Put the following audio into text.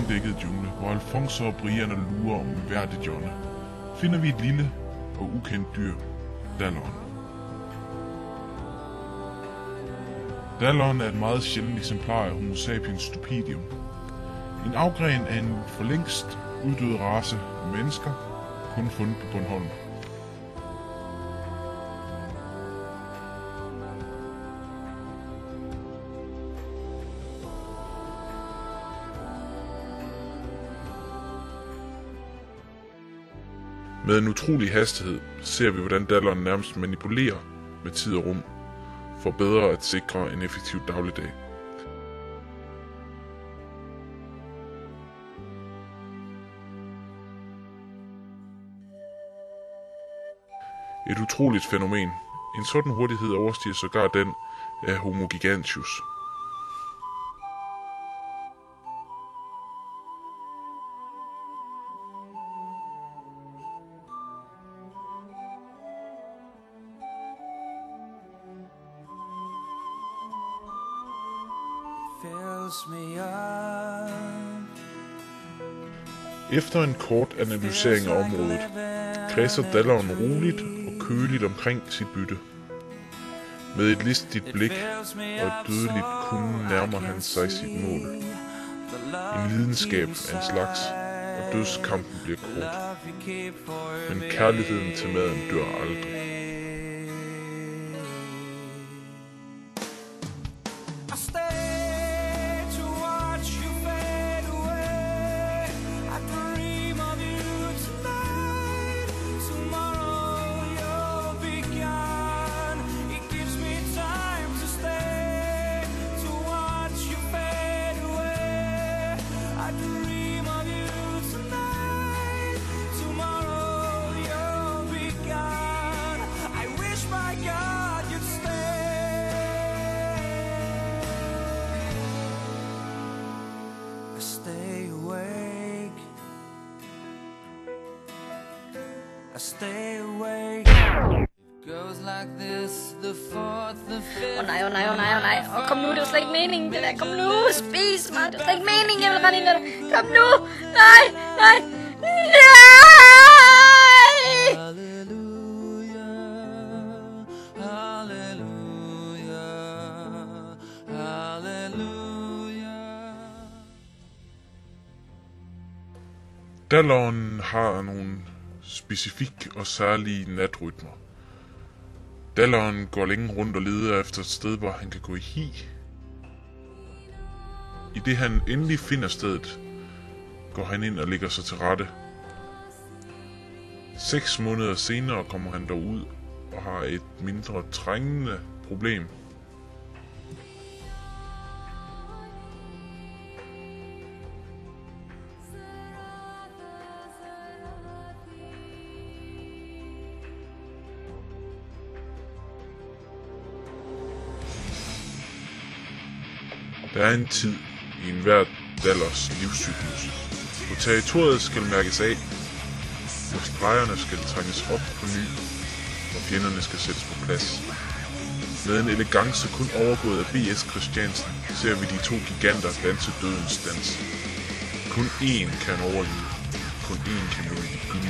tildækkede jungle, hvor Alfonso og Brian lurer om hvert et hjørne, finder vi et lille og ukendt dyr, Dallon. Dallon er et meget sjældent eksemplar af Homo sapiens stupidum. En afgren af en for længst uddød race af mennesker, kun fundet på Bornholm. Med en utrolig hastighed ser vi, hvordan Dallon nærmest manipulerer med tid og rum, for bedre at sikre en effektiv dagligdag. Et utroligt fænomen. En sådan hurtighed overstiger sågar den af Homo giganteus. Efter en kort analysering af området, kredser Dallon roligt og køligt omkring sit bytte. Med et listigt blik og et dødeligt kunne nærmer han sig sit mål. En lidenskab af en slags, og dødskampen bliver kort. Men kærligheden til maden dør aldrig. Stay awake. Goes like this, the fourth, the fifth. Åh nej. Og kom nu, det var slet ikke meningen, det der. Kom nu, spis mig. Det var slet ikke meningen, jeg vil rende ind ad dig. Kom nu. Nej. Dallon har nogle specifikke og særlige natrytmer. Dallon går længe rundt og leder efter et sted, hvor han kan gå i hi. I det han endelig finder stedet, går han ind og lægger sig til rette. 6 måneder senere kommer han dog ud og har et mindre trængende problem. Der er en tid i enhver Dallers livscyklus, hvor territoriet skal mærkes af, hvor stregerne skal trænges op på ny, og fjenderne skal sættes på plads. Med en elegance kun overgået af B.S. Christiansen, ser vi de 2 giganter danse dødens dans. Kun én kan overleve, kun én kan nå de